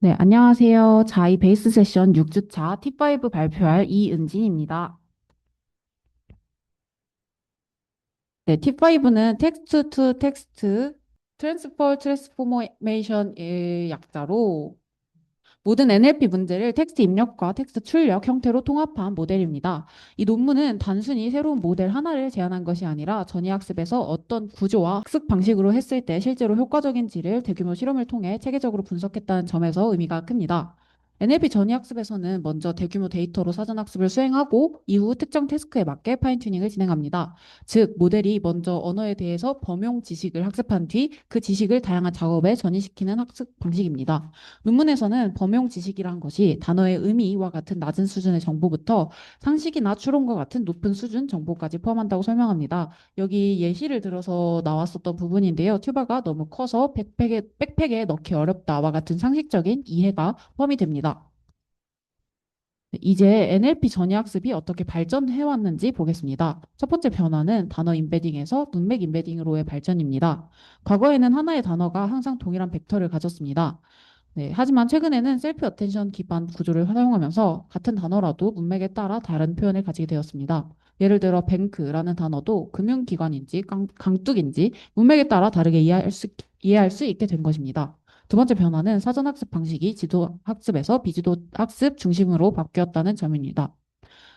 네, 안녕하세요. 자이 베이스 세션 6주차 T5 발표할 이은진입니다. 네, T5는 텍스트 투 텍스트 트랜스퍼 트랜스포메이션의 약자로 모든 NLP 문제를 텍스트 입력과 텍스트 출력 형태로 통합한 모델입니다. 이 논문은 단순히 새로운 모델 하나를 제안한 것이 아니라 전이학습에서 어떤 구조와 학습 방식으로 했을 때 실제로 효과적인지를 대규모 실험을 통해 체계적으로 분석했다는 점에서 의미가 큽니다. NLP 전이학습에서는 먼저 대규모 데이터로 사전학습을 수행하고 이후 특정 태스크에 맞게 파인튜닝을 진행합니다. 즉, 모델이 먼저 언어에 대해서 범용 지식을 학습한 뒤 그 지식을 다양한 작업에 전이시키는 학습 방식입니다. 논문에서는 범용 지식이란 것이 단어의 의미와 같은 낮은 수준의 정보부터 상식이나 추론과 같은 높은 수준 정보까지 포함한다고 설명합니다. 여기 예시를 들어서 나왔었던 부분인데요. 튜바가 너무 커서 백팩에 넣기 어렵다와 같은 상식적인 이해가 포함이 됩니다. 이제 NLP 전이학습이 어떻게 발전해 왔는지 보겠습니다. 첫 번째 변화는 단어 임베딩에서 문맥 임베딩으로의 발전입니다. 과거에는 하나의 단어가 항상 동일한 벡터를 가졌습니다. 네, 하지만 최근에는 셀프 어텐션 기반 구조를 사용하면서 같은 단어라도 문맥에 따라 다른 표현을 가지게 되었습니다. 예를 들어 뱅크라는 단어도 금융기관인지 강둑인지 문맥에 따라 다르게 이해할 수 있게 된 것입니다. 두 번째 변화는 사전학습 방식이 지도학습에서 비지도학습 중심으로 바뀌었다는 점입니다.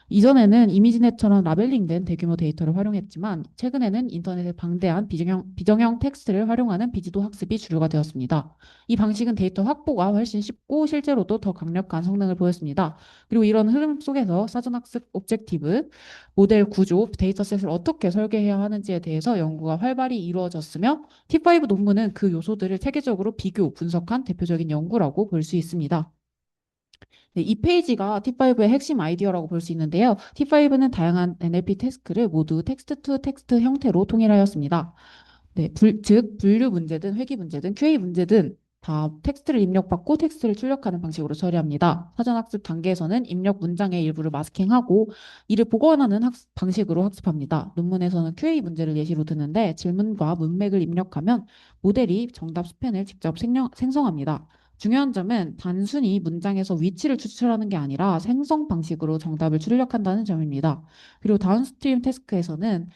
이전에는 이미지넷처럼 라벨링된 대규모 데이터를 활용했지만 최근에는 인터넷의 방대한 비정형 텍스트를 활용하는 비지도 학습이 주류가 되었습니다. 이 방식은 데이터 확보가 훨씬 쉽고 실제로도 더 강력한 성능을 보였습니다. 그리고 이런 흐름 속에서 사전학습 오브젝티브, 모델 구조, 데이터셋을 어떻게 설계해야 하는지에 대해서 연구가 활발히 이루어졌으며 T5 논문은 그 요소들을 체계적으로 비교, 분석한 대표적인 연구라고 볼 수 있습니다. 네, 이 페이지가 T5의 핵심 아이디어라고 볼 수 있는데요. T5는 다양한 NLP 태스크를 모두 텍스트 투 텍스트 형태로 통일하였습니다. 네, 즉 분류 문제든 회귀 문제든 QA 문제든 다 텍스트를 입력받고 텍스트를 출력하는 방식으로 처리합니다. 사전학습 단계에서는 입력 문장의 일부를 마스킹하고 이를 복원하는 방식으로 학습합니다. 논문에서는 QA 문제를 예시로 드는데 질문과 문맥을 입력하면 모델이 정답 스팬을 직접 생성합니다. 중요한 점은 단순히 문장에서 위치를 추출하는 게 아니라 생성 방식으로 정답을 출력한다는 점입니다. 그리고 다운스트림 태스크에서는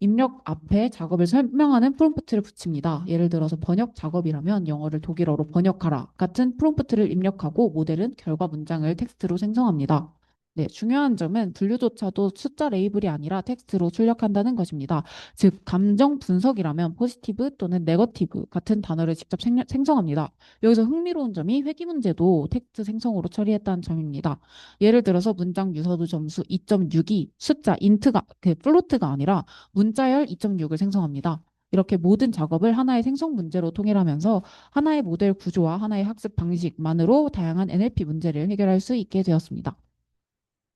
입력 앞에 작업을 설명하는 프롬프트를 붙입니다. 예를 들어서 번역 작업이라면 영어를 독일어로 번역하라 같은 프롬프트를 입력하고 모델은 결과 문장을 텍스트로 생성합니다. 네, 중요한 점은 분류조차도 숫자 레이블이 아니라 텍스트로 출력한다는 것입니다. 즉, 감정 분석이라면 포지티브 또는 네거티브 같은 단어를 직접 생성합니다. 여기서 흥미로운 점이 회귀 문제도 텍스트 생성으로 처리했다는 점입니다. 예를 들어서 문장 유서도 점수 2.6이 숫자 인트가 플로트가 아니라 문자열 2.6을 생성합니다. 이렇게 모든 작업을 하나의 생성 문제로 통일하면서 하나의 모델 구조와 하나의 학습 방식만으로 다양한 NLP 문제를 해결할 수 있게 되었습니다.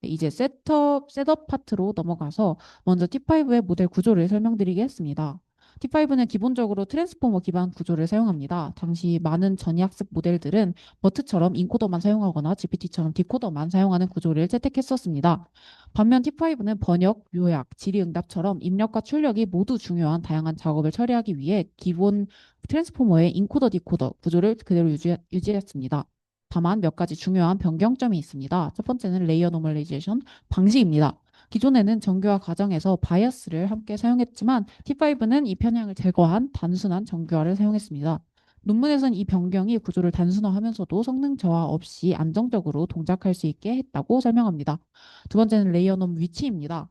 네, 이제 셋업 파트로 넘어가서 먼저 T5의 모델 구조를 설명드리겠습니다. T5는 기본적으로 트랜스포머 기반 구조를 사용합니다. 당시 많은 전이학습 모델들은 버트처럼 인코더만 사용하거나 GPT처럼 디코더만 사용하는 구조를 채택했었습니다. 반면 T5는 번역, 요약, 질의응답처럼 입력과 출력이 모두 중요한 다양한 작업을 처리하기 위해 기본 트랜스포머의 인코더 디코더 구조를 그대로 유지했습니다. 다만 몇 가지 중요한 변경점이 있습니다. 첫 번째는 레이어 노멀리제이션 방식입니다. 기존에는 정교화 과정에서 바이어스를 함께 사용했지만 T5는 이 편향을 제거한 단순한 정교화를 사용했습니다. 논문에서는 이 변경이 구조를 단순화하면서도 성능 저하 없이 안정적으로 동작할 수 있게 했다고 설명합니다. 두 번째는 레이어 놈 위치입니다.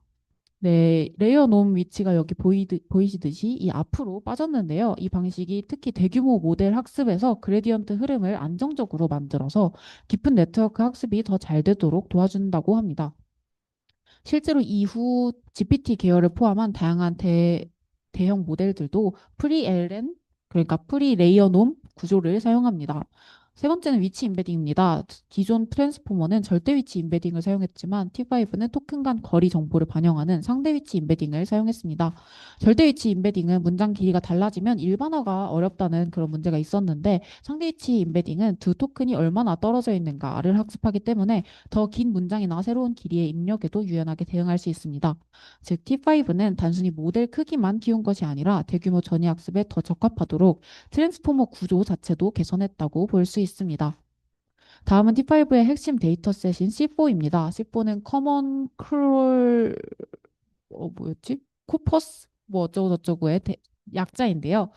네, 레이어 놓음 위치가 여기 보이시듯이 이 앞으로 빠졌는데요. 이 방식이 특히 대규모 모델 학습에서 그레디언트 흐름을 안정적으로 만들어서 깊은 네트워크 학습이 더 잘 되도록 도와준다고 합니다. 실제로 이후 GPT 계열을 포함한 다양한 대형 모델들도 프리-LN, 그러니까 프리-레이어 놈 구조를 사용합니다. 세 번째는 위치 임베딩입니다. 기존 트랜스포머는 절대 위치 임베딩을 사용했지만 T5는 토큰 간 거리 정보를 반영하는 상대 위치 임베딩을 사용했습니다. 절대 위치 임베딩은 문장 길이가 달라지면 일반화가 어렵다는 그런 문제가 있었는데 상대 위치 임베딩은 두 토큰이 얼마나 떨어져 있는가를 학습하기 때문에 더 긴 문장이나 새로운 길이의 입력에도 유연하게 대응할 수 있습니다. 즉, T5는 단순히 모델 크기만 키운 것이 아니라 대규모 전이 학습에 더 적합하도록 트랜스포머 구조 자체도 개선했다고 볼 수 있습니다. 다음은 T5의 핵심 데이터셋인 C4입니다. C4는 커먼 크롤 뭐였지? 코퍼스 뭐 어쩌고저쩌고의 약자인데요.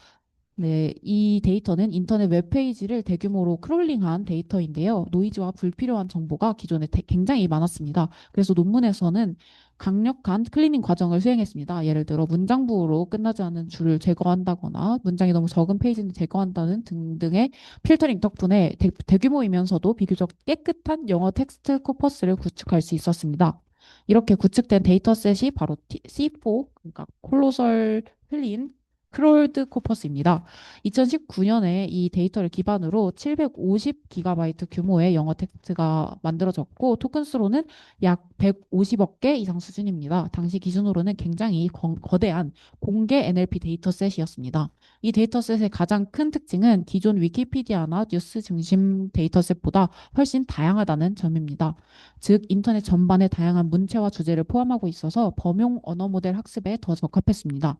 네, 이 데이터는 인터넷 웹페이지를 대규모로 크롤링한 데이터인데요. 노이즈와 불필요한 정보가 기존에 굉장히 많았습니다. 그래서 논문에서는 강력한 클리닝 과정을 수행했습니다. 예를 들어 문장부로 끝나지 않은 줄을 제거한다거나 문장이 너무 적은 페이지는 제거한다는 등등의 필터링 덕분에 대규모이면서도 비교적 깨끗한 영어 텍스트 코퍼스를 구축할 수 있었습니다. 이렇게 구축된 데이터셋이 바로 C4, 그러니까 콜로설 클린 크롤드 코퍼스입니다. 2019년에 이 데이터를 기반으로 750GB 규모의 영어 텍스트가 만들어졌고 토큰 수로는 약 150억 개 이상 수준입니다. 당시 기준으로는 굉장히 거대한 공개 NLP 데이터셋이었습니다. 이 데이터셋의 가장 큰 특징은 기존 위키피디아나 뉴스 중심 데이터셋보다 훨씬 다양하다는 점입니다. 즉 인터넷 전반의 다양한 문체와 주제를 포함하고 있어서 범용 언어 모델 학습에 더 적합했습니다.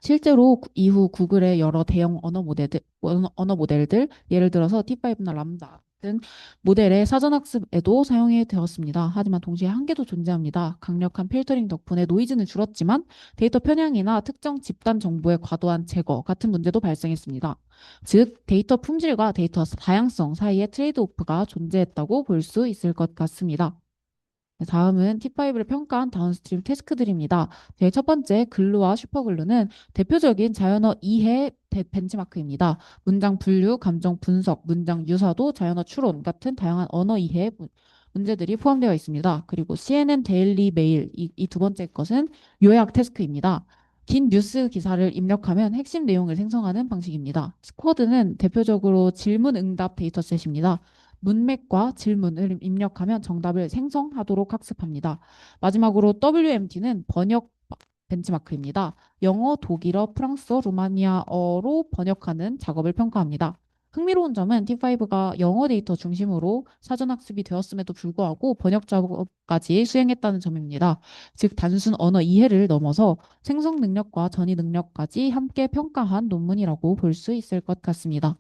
실제로 이후 구글의 여러 대형 언어 모델들, 예를 들어서 T5나 람다 같은 모델의 사전학습에도 사용이 되었습니다. 하지만 동시에 한계도 존재합니다. 강력한 필터링 덕분에 노이즈는 줄었지만 데이터 편향이나 특정 집단 정보의 과도한 제거 같은 문제도 발생했습니다. 즉, 데이터 품질과 데이터 다양성 사이에 트레이드오프가 존재했다고 볼 수 있을 것 같습니다. 네, 다음은 T5를 평가한 다운스트림 태스크들입니다. 제일 첫 번째, 글루와 슈퍼글루는 대표적인 자연어 이해 벤치마크입니다. 문장 분류, 감정 분석, 문장 유사도, 자연어 추론 같은 다양한 언어 이해 문제들이 포함되어 있습니다. 그리고 CNN 데일리 메일, 이 두 번째 것은 요약 태스크입니다. 긴 뉴스 기사를 입력하면 핵심 내용을 생성하는 방식입니다. 스쿼드는 대표적으로 질문 응답 데이터셋입니다. 문맥과 질문을 입력하면 정답을 생성하도록 학습합니다. 마지막으로 WMT는 번역 벤치마크입니다. 영어, 독일어, 프랑스어, 루마니아어로 번역하는 작업을 평가합니다. 흥미로운 점은 T5가 영어 데이터 중심으로 사전학습이 되었음에도 불구하고 번역 작업까지 수행했다는 점입니다. 즉, 단순 언어 이해를 넘어서 생성 능력과 전이 능력까지 함께 평가한 논문이라고 볼 수 있을 것 같습니다.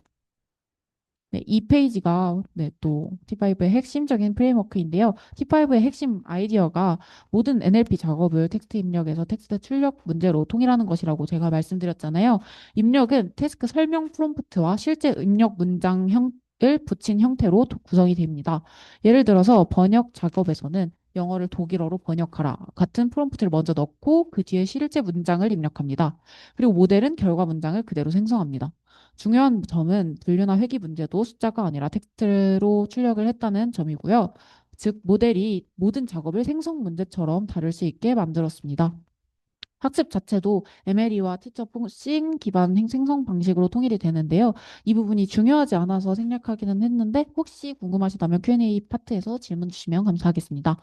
네, 이 페이지가 네, 또 T5의 핵심적인 프레임워크인데요. T5의 핵심 아이디어가 모든 NLP 작업을 텍스트 입력에서 텍스트 출력 문제로 통일하는 것이라고 제가 말씀드렸잖아요. 입력은 태스크 설명 프롬프트와 실제 입력 문장형을 붙인 형태로 구성이 됩니다. 예를 들어서 번역 작업에서는 영어를 독일어로 번역하라 같은 프롬프트를 먼저 넣고 그 뒤에 실제 문장을 입력합니다. 그리고 모델은 결과 문장을 그대로 생성합니다. 중요한 점은 분류나 회귀 문제도 숫자가 아니라 텍스트로 출력을 했다는 점이고요. 즉, 모델이 모든 작업을 생성 문제처럼 다룰 수 있게 만들었습니다. 학습 자체도 MLE와 티처4 기반 생성 방식으로 통일이 되는데요. 이 부분이 중요하지 않아서 생략하기는 했는데 혹시 궁금하시다면 Q&A 파트에서 질문 주시면 감사하겠습니다.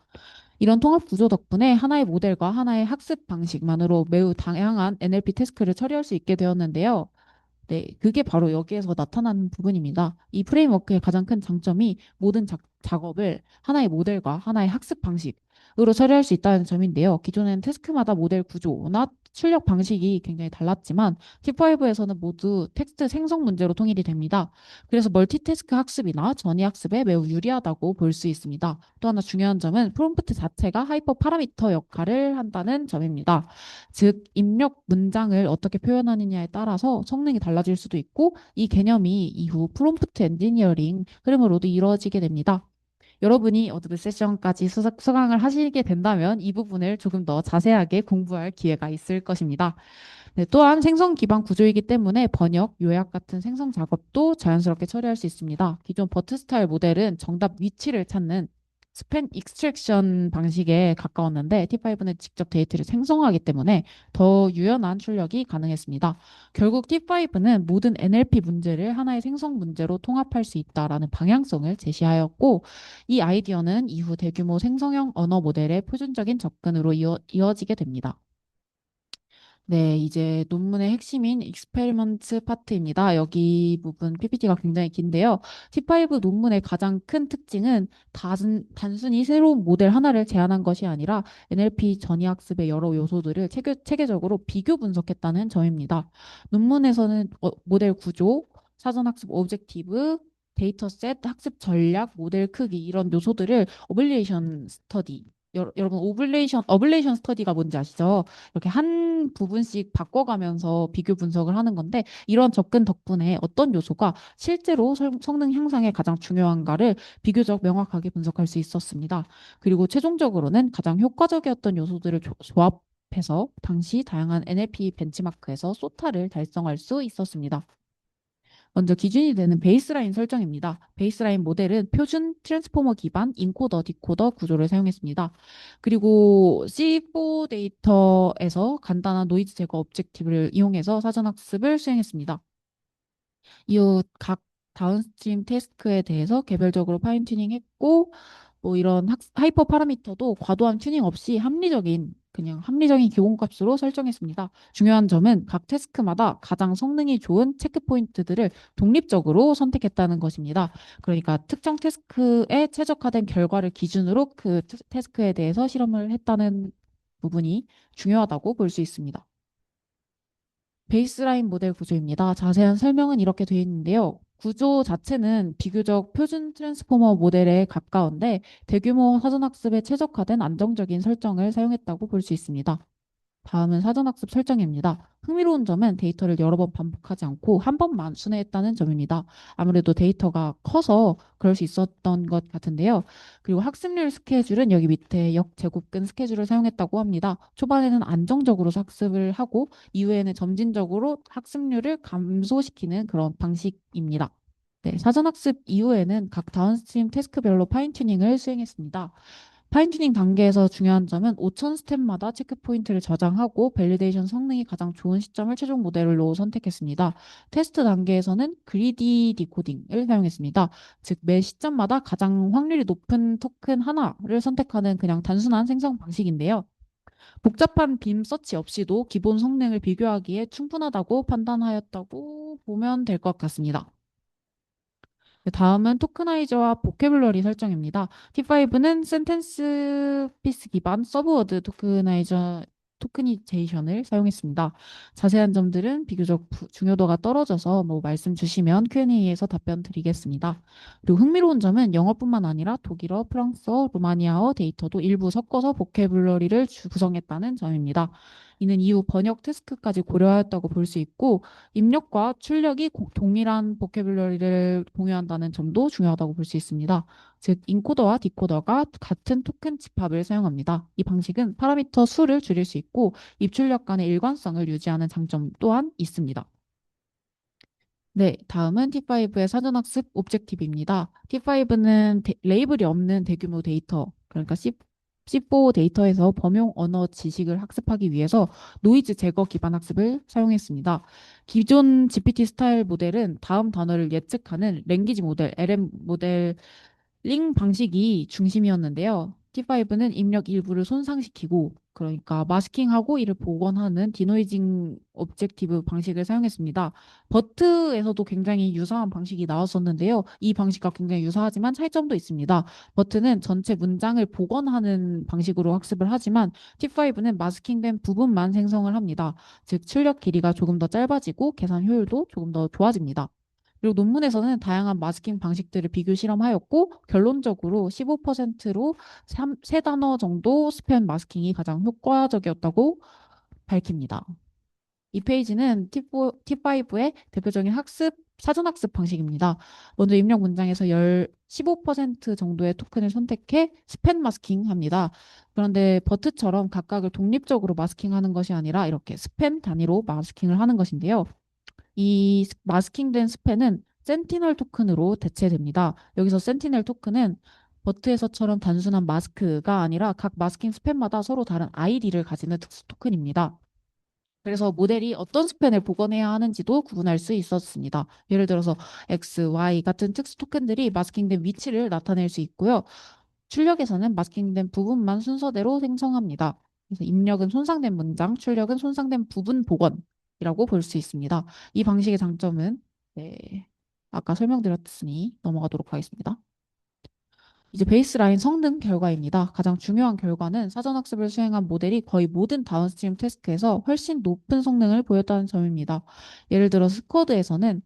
이런 통합 구조 덕분에 하나의 모델과 하나의 학습 방식만으로 매우 다양한 NLP 태스크를 처리할 수 있게 되었는데요. 네, 그게 바로 여기에서 나타나는 부분입니다. 이 프레임워크의 가장 큰 장점이 모든 작업을 하나의 모델과 하나의 학습 방식으로 처리할 수 있다는 점인데요. 기존에는 태스크마다 모델 구조나 출력 방식이 굉장히 달랐지만 T5에서는 모두 텍스트 생성 문제로 통일이 됩니다. 그래서 멀티태스크 학습이나 전이 학습에 매우 유리하다고 볼 수 있습니다. 또 하나 중요한 점은 프롬프트 자체가 하이퍼 파라미터 역할을 한다는 점입니다. 즉, 입력 문장을 어떻게 표현하느냐에 따라서 성능이 달라질 수도 있고 이 개념이 이후 프롬프트 엔지니어링 흐름으로도 이루어지게 됩니다. 여러분이 어드브 세션까지 수강을 하시게 된다면 이 부분을 조금 더 자세하게 공부할 기회가 있을 것입니다. 네, 또한 생성 기반 구조이기 때문에 번역, 요약 같은 생성 작업도 자연스럽게 처리할 수 있습니다. 기존 버트 스타일 모델은 정답 위치를 찾는 스팬 익스트랙션 방식에 가까웠는데 T5는 직접 데이터를 생성하기 때문에 더 유연한 출력이 가능했습니다. 결국 T5는 모든 NLP 문제를 하나의 생성 문제로 통합할 수 있다라는 방향성을 제시하였고 이 아이디어는 이후 대규모 생성형 언어 모델의 표준적인 접근으로 이어지게 됩니다. 네, 이제 논문의 핵심인 익스페리먼트 파트입니다. 여기 부분 PPT가 굉장히 긴데요. T5 논문의 가장 큰 특징은 단순히 새로운 모델 하나를 제안한 것이 아니라 NLP 전이학습의 여러 요소들을 체계적으로 비교 분석했다는 점입니다. 논문에서는 모델 구조, 사전학습 오브젝티브, 데이터셋, 학습 전략, 모델 크기 이런 요소들을 오블레이션 스터디 여러분 어블레이션 스터디가 뭔지 아시죠? 이렇게 한 부분씩 바꿔가면서 비교 분석을 하는 건데 이런 접근 덕분에 어떤 요소가 실제로 성능 향상에 가장 중요한가를 비교적 명확하게 분석할 수 있었습니다. 그리고 최종적으로는 가장 효과적이었던 요소들을 조합해서 당시 다양한 NLP 벤치마크에서 소타를 달성할 수 있었습니다. 먼저 기준이 되는 베이스라인 설정입니다. 베이스라인 모델은 표준 트랜스포머 기반 인코더, 디코더 구조를 사용했습니다. 그리고 C4 데이터에서 간단한 노이즈 제거 오브젝티브를 이용해서 사전학습을 수행했습니다. 이후 각 다운스트림 태스크에 대해서 개별적으로 파인 튜닝했고 뭐 이런 하이퍼 파라미터도 과도한 튜닝 없이 그냥 합리적인 기본값으로 설정했습니다. 중요한 점은 각 태스크마다 가장 성능이 좋은 체크 포인트들을 독립적으로 선택했다는 것입니다. 그러니까 특정 태스크에 최적화된 결과를 기준으로 그 태스크에 대해서 실험을 했다는 부분이 중요하다고 볼 수 있습니다. 베이스라인 모델 구조입니다. 자세한 설명은 이렇게 되어 있는데요. 구조 자체는 비교적 표준 트랜스포머 모델에 가까운데 대규모 사전학습에 최적화된 안정적인 설정을 사용했다고 볼 수 있습니다. 다음은 사전학습 설정입니다. 흥미로운 점은 데이터를 여러 번 반복하지 않고 한 번만 순회했다는 점입니다. 아무래도 데이터가 커서 그럴 수 있었던 것 같은데요. 그리고 학습률 스케줄은 여기 밑에 역제곱근 스케줄을 사용했다고 합니다. 초반에는 안정적으로 학습을 하고 이후에는 점진적으로 학습률을 감소시키는 그런 방식입니다. 네, 사전학습 이후에는 각 다운스트림 태스크별로 파인튜닝을 수행했습니다. 파인튜닝 단계에서 중요한 점은 5천 스텝마다 체크 포인트를 저장하고 밸리데이션 성능이 가장 좋은 시점을 최종 모델로 선택했습니다. 테스트 단계에서는 그리디 디코딩을 사용했습니다. 즉, 매 시점마다 가장 확률이 높은 토큰 하나를 선택하는 그냥 단순한 생성 방식인데요. 복잡한 빔 서치 없이도 기본 성능을 비교하기에 충분하다고 판단하였다고 보면 될 것 같습니다. 네, 다음은 토크나이저와 보캐블러리 설정입니다. T5는 센텐스 피스 기반 서브워드 토크니제이션을 사용했습니다. 자세한 점들은 비교적 중요도가 떨어져서 뭐 말씀 주시면 Q&A에서 답변 드리겠습니다. 그리고 흥미로운 점은 영어뿐만 아니라 독일어, 프랑스어, 루마니아어 데이터도 일부 섞어서 보캐블러리를 구성했다는 점입니다. 이는 이후 번역 태스크까지 고려하였다고 볼 수 있고 입력과 출력이 동일한 보캐뷸러리를 공유한다는 점도 중요하다고 볼 수 있습니다. 즉, 인코더와 디코더가 같은 토큰 집합을 사용합니다. 이 방식은 파라미터 수를 줄일 수 있고 입출력 간의 일관성을 유지하는 장점 또한 있습니다. 네, 다음은 T5의 사전학습 오브젝티브입니다. T5는 레이블이 없는 대규모 데이터, 그러니까 C4 데이터에서 범용 언어 지식을 학습하기 위해서 노이즈 제거 기반 학습을 사용했습니다. 기존 GPT 스타일 모델은 다음 단어를 예측하는 랭귀지 모델, LM 모델 링 방식이 중심이었는데요. T5는 입력 일부를 손상시키고 그러니까 마스킹하고 이를 복원하는 디노이징 오브젝티브 방식을 사용했습니다. 버트에서도 굉장히 유사한 방식이 나왔었는데요. 이 방식과 굉장히 유사하지만 차이점도 있습니다. 버트는 전체 문장을 복원하는 방식으로 학습을 하지만 T5는 마스킹된 부분만 생성을 합니다. 즉 출력 길이가 조금 더 짧아지고 계산 효율도 조금 더 좋아집니다. 그리고 논문에서는 다양한 마스킹 방식들을 비교 실험하였고 결론적으로 15%로 3단어 정도 스팸 마스킹이 가장 효과적이었다고 밝힙니다. 이 페이지는 T5의 대표적인 사전학습 방식입니다. 먼저 입력 문장에서 15% 정도의 토큰을 선택해 스팸 마스킹 합니다. 그런데 버트처럼 각각을 독립적으로 마스킹하는 것이 아니라 이렇게 스팸 단위로 마스킹을 하는 것인데요. 이 마스킹된 스팬은 센티널 토큰으로 대체됩니다. 여기서 센티널 토큰은 버트에서처럼 단순한 마스크가 아니라 각 마스킹 스팬마다 서로 다른 아이디를 가지는 특수 토큰입니다. 그래서 모델이 어떤 스팬을 복원해야 하는지도 구분할 수 있었습니다. 예를 들어서 X, Y 같은 특수 토큰들이 마스킹된 위치를 나타낼 수 있고요. 출력에서는 마스킹된 부분만 순서대로 생성합니다. 그래서 입력은 손상된 문장, 출력은 손상된 부분 복원이라고 볼 수 있습니다. 이 방식의 장점은 네, 아까 설명드렸으니 넘어가도록 하겠습니다. 이제 베이스라인 성능 결과입니다. 가장 중요한 결과는 사전학습을 수행한 모델이 거의 모든 다운스트림 태스크에서 훨씬 높은 성능을 보였다는 점입니다. 예를 들어 스쿼드에서는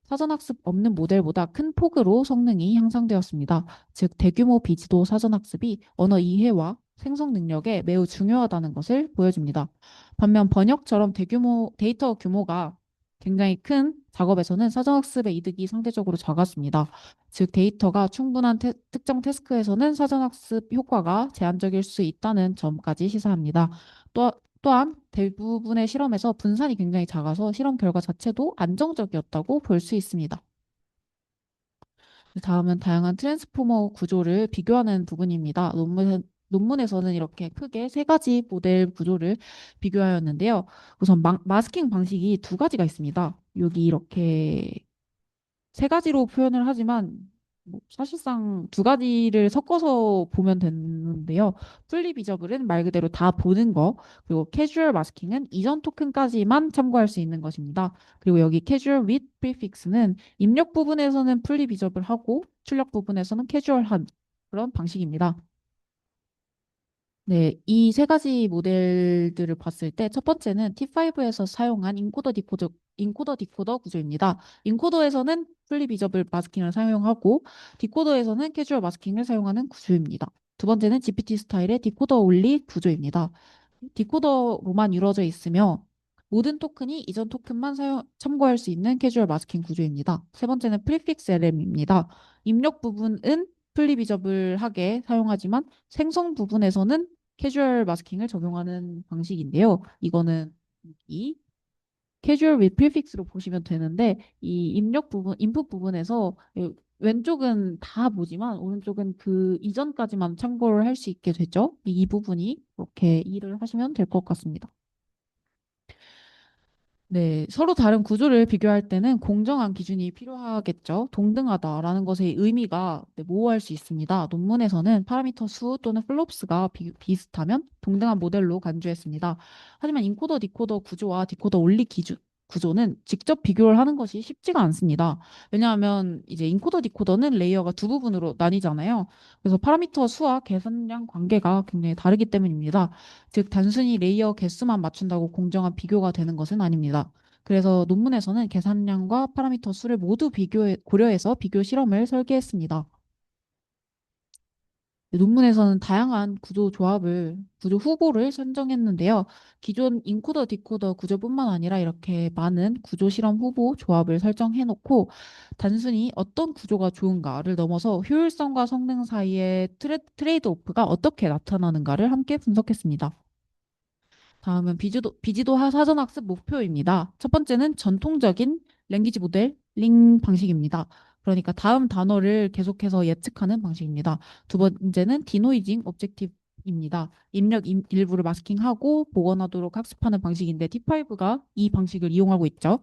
사전학습 없는 모델보다 큰 폭으로 성능이 향상되었습니다. 즉, 대규모 비지도 사전학습이 언어 이해와 생성 능력에 매우 중요하다는 것을 보여줍니다. 반면 번역처럼 대규모 데이터 규모가 굉장히 큰 작업에서는 사전학습의 이득이 상대적으로 작았습니다. 즉, 데이터가 충분한 특정 태스크에서는 사전학습 효과가 제한적일 수 있다는 점까지 시사합니다. 또한 대부분의 실험에서 분산이 굉장히 작아서 실험 결과 자체도 안정적이었다고 볼 수 있습니다. 다음은 다양한 트랜스포머 구조를 비교하는 부분입니다. 논문에서는 이렇게 크게 세 가지 모델 구조를 비교하였는데요. 우선 마스킹 방식이 두 가지가 있습니다. 여기 이렇게 세 가지로 표현을 하지만 뭐 사실상 두 가지를 섞어서 보면 되는데요. 풀리 비저블은 말 그대로 다 보는 거, 그리고 캐주얼 마스킹은 이전 토큰까지만 참고할 수 있는 것입니다. 그리고 여기 캐주얼 with prefix는 입력 부분에서는 풀리 비저블 하고 출력 부분에서는 캐주얼한 그런 방식입니다. 네, 이 세 가지 모델들을 봤을 때 첫 번째는 T5에서 사용한 인코더 디코더 구조입니다. 인코더에서는 풀리 비저블 마스킹을 사용하고 디코더에서는 캐주얼 마스킹을 사용하는 구조입니다. 두 번째는 GPT 스타일의 디코더 올리 구조입니다. 디코더로만 이루어져 있으며 모든 토큰이 이전 토큰만 참고할 수 있는 캐주얼 마스킹 구조입니다. 세 번째는 프리픽스 LM입니다. 입력 부분은 풀리 비저블하게 사용하지만 생성 부분에서는 캐주얼 마스킹을 적용하는 방식인데요. 이거는 이 캐주얼 with prefix로 보시면 되는데 이 입력 부분, 인풋 부분에서 왼쪽은 다 보지만 오른쪽은 그 이전까지만 참고를 할 수 있게 되죠. 이 부분이 이렇게 이해를 하시면 될 것 같습니다. 네, 서로 다른 구조를 비교할 때는 공정한 기준이 필요하겠죠. 동등하다라는 것의 의미가 모호할 수 있습니다. 논문에서는 파라미터 수 또는 플롭스가 비슷하면 동등한 모델로 간주했습니다. 하지만 인코더 디코더 구조와 디코더 온리 구조는 직접 비교를 하는 것이 쉽지가 않습니다. 왜냐하면 이제 인코더 디코더는 레이어가 두 부분으로 나뉘잖아요. 그래서 파라미터 수와 계산량 관계가 굉장히 다르기 때문입니다. 즉, 단순히 레이어 개수만 맞춘다고 공정한 비교가 되는 것은 아닙니다. 그래서 논문에서는 계산량과 파라미터 수를 모두 고려해서 비교 실험을 설계했습니다. 논문에서는 다양한 구조 후보를 선정했는데요. 기존 인코더 디코더 구조뿐만 아니라 이렇게 많은 구조 실험 후보 조합을 설정해놓고 단순히 어떤 구조가 좋은가를 넘어서 효율성과 성능 사이의 트레이드 오프가 어떻게 나타나는가를 함께 분석했습니다. 다음은 비지도 사전학습 목표입니다. 첫 번째는 전통적인 랭귀지 모델링 방식입니다. 그러니까 다음 단어를 계속해서 예측하는 방식입니다. 두 번째는 디노이징 오브젝티브입니다. 입력 일부를 마스킹하고 복원하도록 학습하는 방식인데 T5가 이 방식을 이용하고 있죠.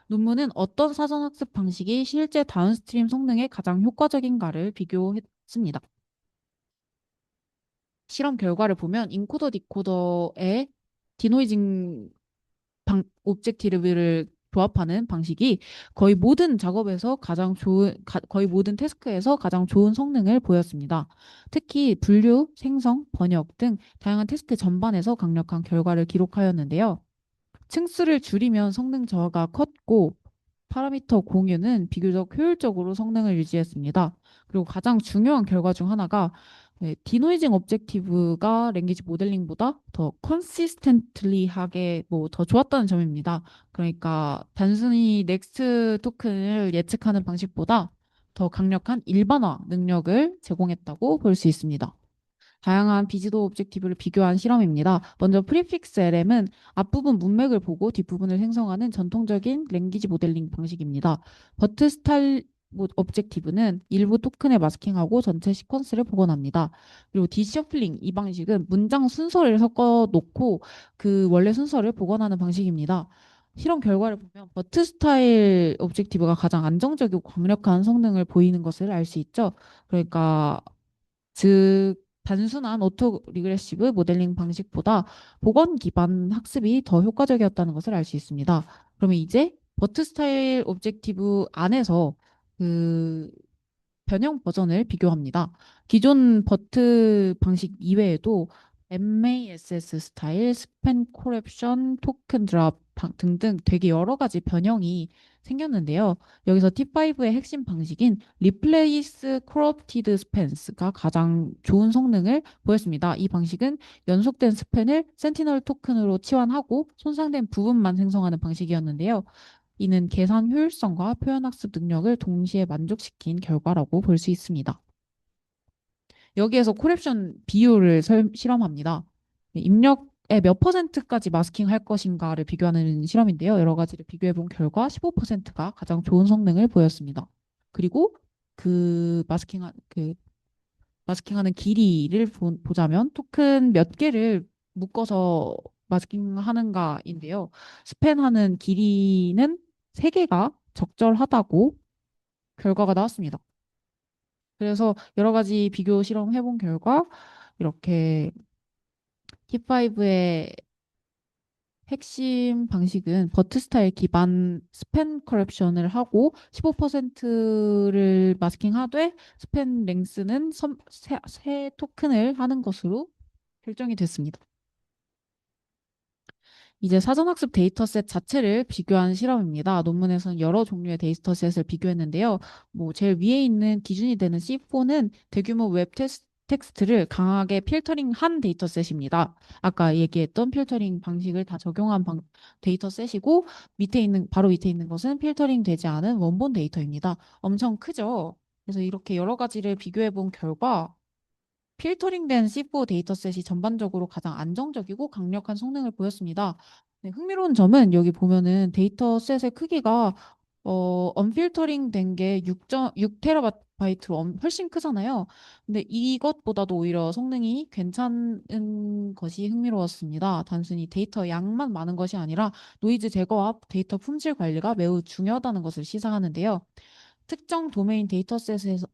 논문은 어떤 사전학습 방식이 실제 다운스트림 성능에 가장 효과적인가를 비교했습니다. 실험 결과를 보면 인코더 디코더의 디노이징 오브젝티브를 조합하는 방식이 거의 모든 작업에서 거의 모든 태스크에서 가장 좋은 성능을 보였습니다. 특히 분류, 생성, 번역 등 다양한 태스크 전반에서 강력한 결과를 기록하였는데요. 층수를 줄이면 성능 저하가 컸고 파라미터 공유는 비교적 효율적으로 성능을 유지했습니다. 그리고 가장 중요한 결과 중 하나가 디노이징 오브젝티브가 랭귀지 모델링보다 더 컨시스텐틀리하게 더 좋았다는 점입니다. 그러니까 단순히 넥스트 토큰을 예측하는 방식보다 더 강력한 일반화 능력을 제공했다고 볼 수 있습니다. 다양한 비지도 오브젝티브를 비교한 실험입니다. 먼저 프리픽스 LM은 앞부분 문맥을 보고 뒷부분을 생성하는 전통적인 랭귀지 모델링 방식입니다. 버트 스타일 오브젝티브는 일부 토큰을 마스킹하고 전체 시퀀스를 복원합니다. 그리고 디셔플링 이 방식은 문장 순서를 섞어 놓고 그 원래 순서를 복원하는 방식입니다. 실험 결과를 보면 버트 스타일 오브젝티브가 가장 안정적이고 강력한 성능을 보이는 것을 알 수 있죠. 그러니까 즉 단순한 오토 리그레시브 모델링 방식보다 복원 기반 학습이 더 효과적이었다는 것을 알 수 있습니다. 그러면 이제 버트 스타일 오브젝티브 안에서 그 변형 버전을 비교합니다. 기존 버트 방식 이외에도 MASS 스타일, 스팬 코렉션, 토큰 드랍 등등 되게 여러 가지 변형이 생겼는데요. 여기서 T5의 핵심 방식인 Replace Corrupted Spans 가 가장 좋은 성능을 보였습니다. 이 방식은 연속된 스팬을 센티널 토큰으로 치환하고 손상된 부분만 생성하는 방식이었는데요. 이는 계산 효율성과 표현학습 능력을 동시에 만족시킨 결과라고 볼 수 있습니다. 여기에서 코렉션 비율을 실험합니다. 입력에 몇 퍼센트까지 마스킹 할 것인가를 비교하는 실험인데요. 여러 가지를 비교해 본 결과 15%가 가장 좋은 성능을 보였습니다. 그리고 그 마스킹하는 길이를 보자면 토큰 몇 개를 묶어서 마스킹하는가인데요. 스팬하는 길이는 3개가 적절하다고 결과가 나왔습니다. 그래서 여러 가지 비교 실험 해본 결과 이렇게 T5의 핵심 방식은 버트 스타일 기반 스팬 커럽션을 하고 15%를 마스킹하되 스팬 랭스는 세 토큰을 하는 것으로 결정이 됐습니다. 이제 사전학습 데이터셋 자체를 비교한 실험입니다. 논문에서는 여러 종류의 데이터셋을 비교했는데요. 뭐 제일 위에 있는 기준이 되는 C4는 대규모 텍스트를 강하게 필터링한 데이터셋입니다. 아까 얘기했던 필터링 방식을 다 적용한 데이터셋이고 바로 밑에 있는 것은 필터링 되지 않은 원본 데이터입니다. 엄청 크죠? 그래서 이렇게 여러 가지를 비교해 본 결과 필터링된 C4 데이터셋이 전반적으로 가장 안정적이고 강력한 성능을 보였습니다. 네, 흥미로운 점은 여기 보면은 데이터셋의 크기가 언필터링 된 게 6TB로 훨씬 크잖아요. 근데 이것보다도 오히려 성능이 괜찮은 것이 흥미로웠습니다. 단순히 데이터 양만 많은 것이 아니라 노이즈 제거와 데이터 품질 관리가 매우 중요하다는 것을 시사하는데요. 특정 도메인 데이터셋에서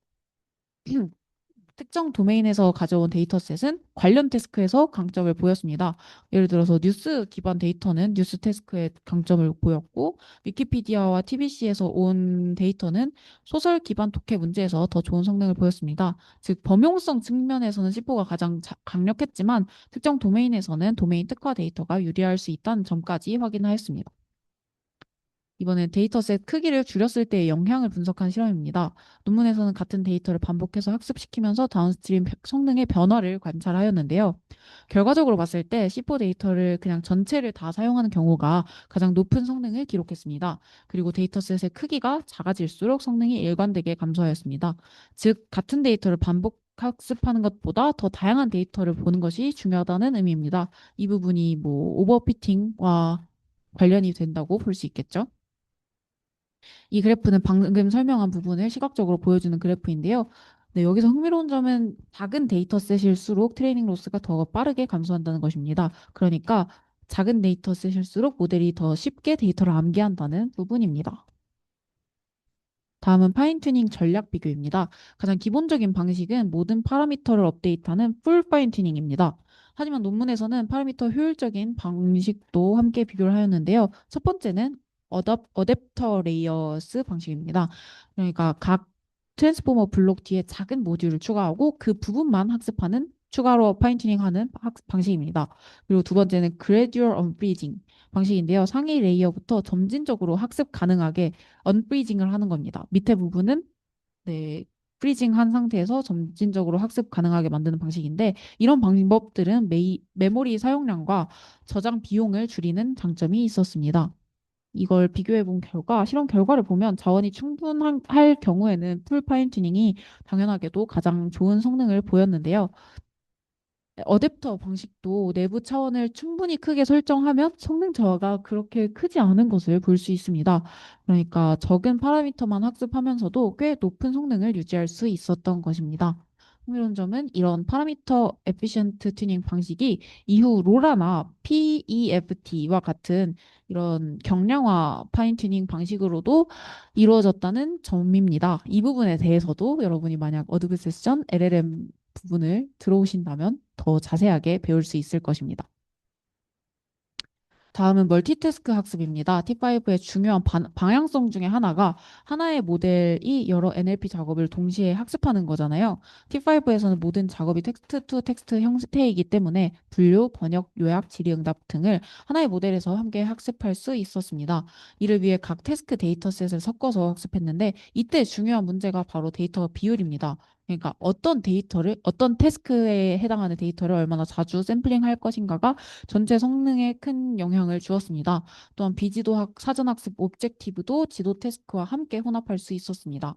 특정 도메인에서 가져온 데이터셋은 관련 태스크에서 강점을 보였습니다. 예를 들어서 뉴스 기반 데이터는 뉴스 태스크의 강점을 보였고, 위키피디아와 TBC에서 온 데이터는 소설 기반 독해 문제에서 더 좋은 성능을 보였습니다. 즉, 범용성 측면에서는 C4가 가장 강력했지만, 특정 도메인에서는 도메인 특화 데이터가 유리할 수 있다는 점까지 확인하였습니다. 이번엔 데이터셋 크기를 줄였을 때의 영향을 분석한 실험입니다. 논문에서는 같은 데이터를 반복해서 학습시키면서 다운스트림 성능의 변화를 관찰하였는데요. 결과적으로 봤을 때 C4 데이터를 그냥 전체를 다 사용하는 경우가 가장 높은 성능을 기록했습니다. 그리고 데이터셋의 크기가 작아질수록 성능이 일관되게 감소하였습니다. 즉, 같은 데이터를 반복 학습하는 것보다 더 다양한 데이터를 보는 것이 중요하다는 의미입니다. 이 부분이 뭐 오버피팅과 관련이 된다고 볼 수 있겠죠. 이 그래프는 방금 설명한 부분을 시각적으로 보여주는 그래프인데요. 네, 여기서 흥미로운 점은 작은 데이터셋일수록 트레이닝 로스가 더 빠르게 감소한다는 것입니다. 그러니까 작은 데이터셋일수록 모델이 더 쉽게 데이터를 암기한다는 부분입니다. 다음은 파인튜닝 전략 비교입니다. 가장 기본적인 방식은 모든 파라미터를 업데이트하는 풀 파인튜닝입니다. 하지만 논문에서는 파라미터 효율적인 방식도 함께 비교를 하였는데요. 첫 번째는 어댑터 레이어스 방식입니다. 그러니까 각 트랜스포머 블록 뒤에 작은 모듈을 추가하고 그 부분만 학습하는 추가로 파인튜닝하는 방식입니다. 그리고 두 번째는 gradual unbridging 방식인데요. 상위 레이어부터 점진적으로 학습 가능하게 언프리징을 하는 겁니다. 밑에 부분은 네, 프리징한 상태에서 점진적으로 학습 가능하게 만드는 방식인데 이런 방법들은 메모리 사용량과 저장 비용을 줄이는 장점이 있었습니다. 이걸 비교해 본 결과, 실험 결과를 보면 자원이 충분할 경우에는 풀 파인튜닝이 당연하게도 가장 좋은 성능을 보였는데요. 어댑터 방식도 내부 차원을 충분히 크게 설정하면 성능 저하가 그렇게 크지 않은 것을 볼 수 있습니다. 그러니까 적은 파라미터만 학습하면서도 꽤 높은 성능을 유지할 수 있었던 것입니다. 흥미로운 점은 이런 파라미터 에피션트 튜닝 방식이 이후 로라나 PEFT와 같은 이런 경량화 파인 튜닝 방식으로도 이루어졌다는 점입니다. 이 부분에 대해서도 여러분이 만약 어도비 세션 LLM 부분을 들어오신다면 더 자세하게 배울 수 있을 것입니다. 다음은 멀티태스크 학습입니다. T5의 중요한 방향성 중에 하나가 하나의 모델이 여러 NLP 작업을 동시에 학습하는 거잖아요. T5에서는 모든 작업이 텍스트 투 텍스트 형태이기 때문에 분류, 번역, 요약, 질의응답 등을 하나의 모델에서 함께 학습할 수 있었습니다. 이를 위해 각 태스크 데이터셋을 섞어서 학습했는데 이때 중요한 문제가 바로 데이터 비율입니다. 그러니까 어떤 태스크에 해당하는 데이터를 얼마나 자주 샘플링할 것인가가 전체 성능에 큰 영향을 주었습니다. 또한 비지도학 사전학습 옵젝티브도 지도 태스크와 함께 혼합할 수 있었습니다.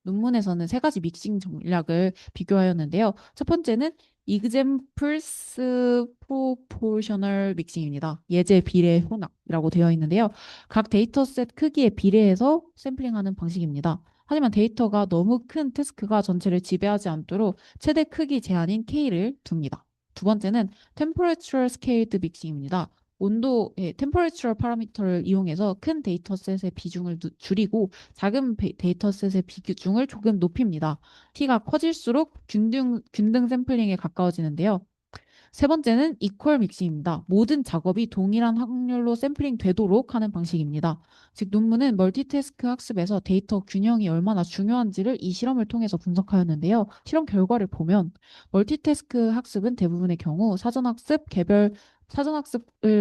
논문에서는 세 가지 믹싱 전략을 비교하였는데요. 첫 번째는 examples proportional mixing입니다. 예제 비례 혼합이라고 되어 있는데요. 각 데이터셋 크기에 비례해서 샘플링하는 방식입니다. 하지만 데이터가 너무 큰 태스크가 전체를 지배하지 않도록 최대 크기 제한인 K를 둡니다. 두 번째는 temperature scaled mixing입니다. temperature 파라미터를 이용해서 큰 데이터셋의 비중을 줄이고 작은 데이터셋의 비중을 조금 높입니다. T가 커질수록 균등 샘플링에 가까워지는데요. 세 번째는 이퀄 믹싱입니다. 모든 작업이 동일한 확률로 샘플링 되도록 하는 방식입니다. 즉 논문은 멀티태스크 학습에서 데이터 균형이 얼마나 중요한지를 이 실험을 통해서 분석하였는데요. 실험 결과를 보면 멀티태스크 학습은 대부분의 경우 사전학습을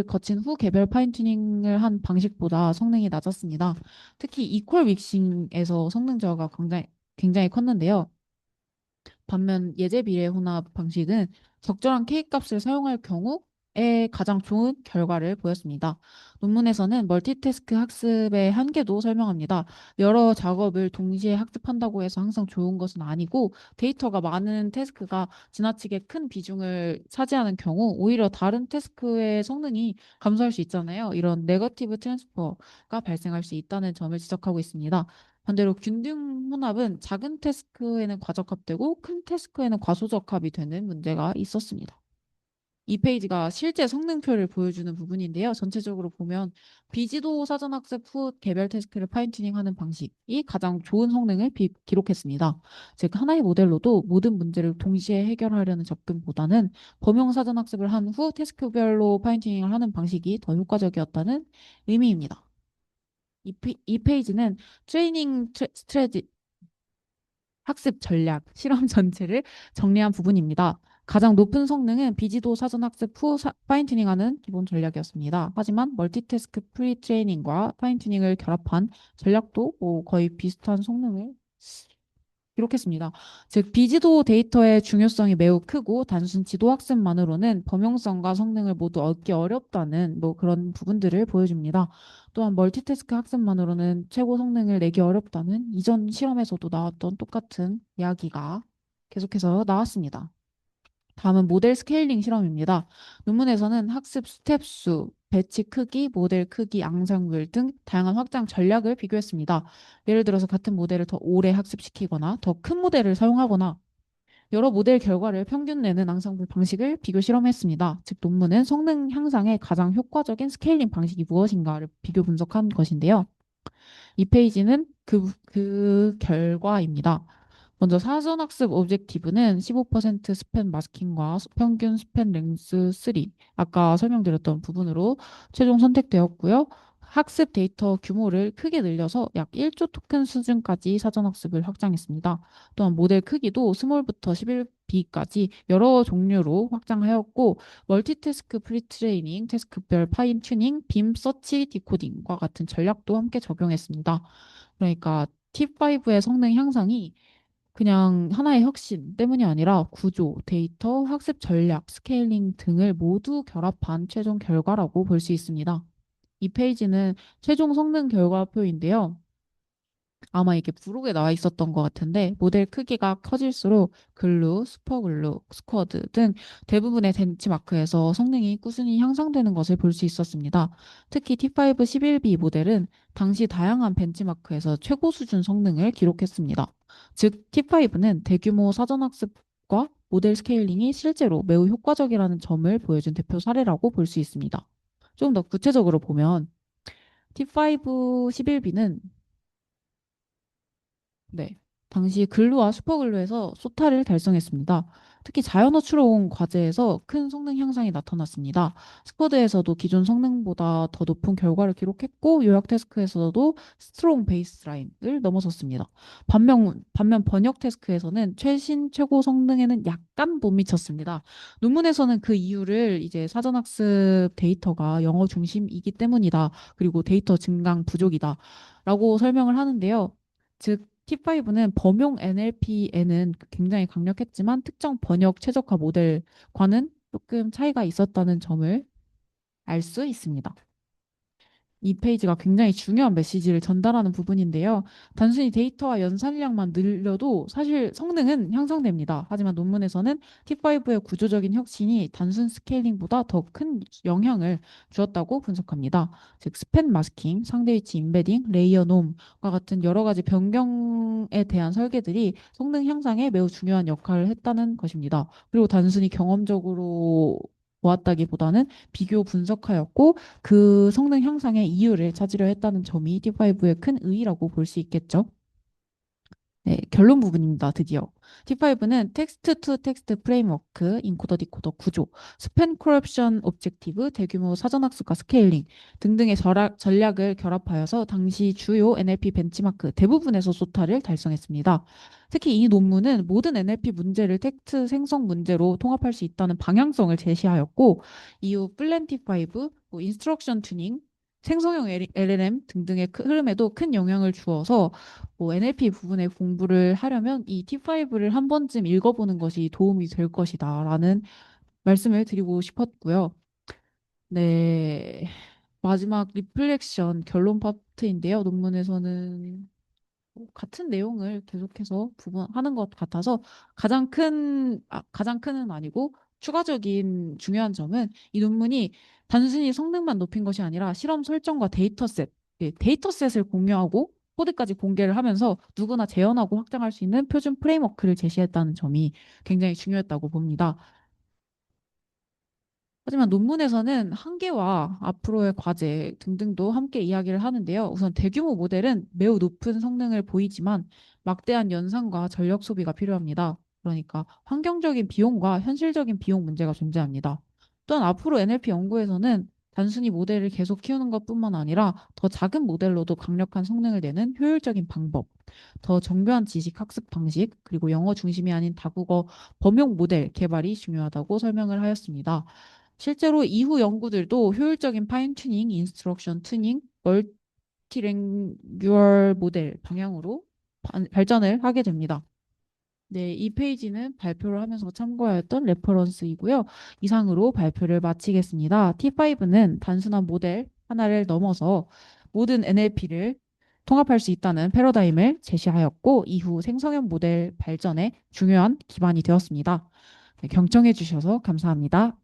거친 후 개별 파인튜닝을 한 방식보다 성능이 낮았습니다. 특히 이퀄 믹싱에서 성능 저하가 굉장히 컸는데요. 반면 예제 비례 혼합 방식은 적절한 K값을 사용할 경우에 가장 좋은 결과를 보였습니다. 논문에서는 멀티태스크 학습의 한계도 설명합니다. 여러 작업을 동시에 학습한다고 해서 항상 좋은 것은 아니고 데이터가 많은 태스크가 지나치게 큰 비중을 차지하는 경우 오히려 다른 태스크의 성능이 감소할 수 있잖아요. 이런 네거티브 트랜스퍼가 발생할 수 있다는 점을 지적하고 있습니다. 반대로 균등 혼합은 작은 태스크에는 과적합되고 큰 태스크에는 과소적합이 되는 문제가 있었습니다. 이 페이지가 실제 성능표를 보여주는 부분인데요. 전체적으로 보면 비지도 사전학습 후 개별 태스크를 파인튜닝하는 방식이 가장 좋은 성능을 기록했습니다. 즉 하나의 모델로도 모든 문제를 동시에 해결하려는 접근보다는 범용 사전학습을 한 후 태스크별로 파인튜닝을 하는 방식이 더 효과적이었다는 의미입니다. 이 페이지는 트레이닝 스트레지 학습 전략, 실험 전체를 정리한 부분입니다. 가장 높은 성능은 비지도 사전학습 후 파인튜닝하는 기본 전략이었습니다. 하지만 멀티태스크 프리 트레이닝과 파인튜닝을 결합한 전략도 거의 비슷한 성능을 기록했습니다. 즉, 비지도 데이터의 중요성이 매우 크고 단순 지도 학습만으로는 범용성과 성능을 모두 얻기 어렵다는 그런 부분들을 보여줍니다. 또한 멀티태스크 학습만으로는 최고 성능을 내기 어렵다는 이전 실험에서도 나왔던 똑같은 이야기가 계속해서 나왔습니다. 다음은 모델 스케일링 실험입니다. 논문에서는 학습 스텝 수, 배치 크기, 모델 크기, 앙상블 등 다양한 확장 전략을 비교했습니다. 예를 들어서 같은 모델을 더 오래 학습시키거나 더 큰 모델을 사용하거나 여러 모델 결과를 평균 내는 앙상블 방식을 비교 실험했습니다. 즉 논문은 성능 향상에 가장 효과적인 스케일링 방식이 무엇인가를 비교 분석한 것인데요. 이 페이지는 그 결과입니다. 먼저 사전학습 오브젝티브는 15% 스팬 마스킹과 평균 스팬 랭스 3, 아까 설명드렸던 부분으로 최종 선택되었고요. 학습 데이터 규모를 크게 늘려서 약 1조 토큰 수준까지 사전학습을 확장했습니다. 또한 모델 크기도 스몰부터 11B까지 여러 종류로 확장하였고 멀티태스크 프리트레이닝, 태스크별 파인 튜닝, 빔 서치 디코딩과 같은 전략도 함께 적용했습니다. 그러니까 T5의 성능 향상이 그냥 하나의 혁신 때문이 아니라 구조, 데이터, 학습 전략, 스케일링 등을 모두 결합한 최종 결과라고 볼 수 있습니다. 이 페이지는 최종 성능 결과표인데요. 아마 이게 부록에 나와 있었던 것 같은데 모델 크기가 커질수록 글루, 슈퍼글루, 스쿼드 등 대부분의 벤치마크에서 성능이 꾸준히 향상되는 것을 볼 수 있었습니다. 특히 T5 11B 모델은 당시 다양한 벤치마크에서 최고 수준 성능을 기록했습니다. 즉 T5는 대규모 사전학습과 모델 스케일링이 실제로 매우 효과적이라는 점을 보여준 대표 사례라고 볼 수 있습니다. 좀 더 구체적으로 보면 T5 11B는 네. 당시 글루와 슈퍼글루에서 소타를 달성했습니다. 특히 자연어추로운 과제에서 큰 성능 향상이 나타났습니다. 스쿼드에서도 기존 성능보다 더 높은 결과를 기록했고 요약 태스크에서도 스트롱 베이스라인을 넘어섰습니다. 반면 번역 태스크에서는 최신 최고 성능에는 약간 못 미쳤습니다. 논문에서는 그 이유를 이제 사전학습 데이터가 영어 중심이기 때문이다. 그리고 데이터 증강 부족이다. 라고 설명을 하는데요. 즉, T5는 범용 NLP에는 굉장히 강력했지만 특정 번역 최적화 모델과는 조금 차이가 있었다는 점을 알 수 있습니다. 이 페이지가 굉장히 중요한 메시지를 전달하는 부분인데요. 단순히 데이터와 연산량만 늘려도 사실 성능은 향상됩니다. 하지만 논문에서는 T5의 구조적인 혁신이 단순 스케일링보다 더 큰 영향을 주었다고 분석합니다. 즉, 스팬 마스킹, 상대 위치 임베딩, 레이어 놈과 같은 여러 가지 변경에 대한 설계들이 성능 향상에 매우 중요한 역할을 했다는 것입니다. 그리고 단순히 경험적으로 보았다기보다는 비교 분석하였고 그 성능 향상의 이유를 찾으려 했다는 점이 T5의 큰 의의라고 볼 수 있겠죠. 네, 결론 부분입니다. 드디어. T5는 텍스트 투 텍스트 프레임워크, 인코더 디코더 구조, 스팬 코럽션 오브젝티브, 대규모 사전학습과 스케일링 등등의 전략을 결합하여서 당시 주요 NLP 벤치마크 대부분에서 소타를 달성했습니다. 특히 이 논문은 모든 NLP 문제를 텍스트 생성 문제로 통합할 수 있다는 방향성을 제시하였고 이후 플랜T5, 인스트럭션 튜닝, 생성형 LLM 등등의 흐름에도 큰 영향을 주어서 NLP 부분의 공부를 하려면 이 T5를 한 번쯤 읽어보는 것이 도움이 될 것이다라는 말씀을 드리고 싶었고요. 네, 마지막 리플렉션 결론 파트인데요. 논문에서는 같은 내용을 계속해서 부분하는 것 같아서 가장 큰은 아니고 추가적인 중요한 점은 이 논문이 단순히 성능만 높인 것이 아니라 실험 설정과 데이터셋, 데이터셋을 공유하고 코드까지 공개를 하면서 누구나 재현하고 확장할 수 있는 표준 프레임워크를 제시했다는 점이 굉장히 중요했다고 봅니다. 하지만 논문에서는 한계와 앞으로의 과제 등등도 함께 이야기를 하는데요. 우선 대규모 모델은 매우 높은 성능을 보이지만 막대한 연산과 전력 소비가 필요합니다. 그러니까 환경적인 비용과 현실적인 비용 문제가 존재합니다. 또한 앞으로 NLP 연구에서는 단순히 모델을 계속 키우는 것뿐만 아니라 더 작은 모델로도 강력한 성능을 내는 효율적인 방법, 더 정교한 지식 학습 방식, 그리고 영어 중심이 아닌 다국어 범용 모델 개발이 중요하다고 설명을 하였습니다. 실제로 이후 연구들도 효율적인 파인 튜닝, 인스트럭션 튜닝, 멀티랭규얼 모델 방향으로 발전을 하게 됩니다. 네, 이 페이지는 발표를 하면서 참고하였던 레퍼런스이고요. 이상으로 발표를 마치겠습니다. T5는 단순한 모델 하나를 넘어서 모든 NLP를 통합할 수 있다는 패러다임을 제시하였고 이후 생성형 모델 발전에 중요한 기반이 되었습니다. 네, 경청해 주셔서 감사합니다.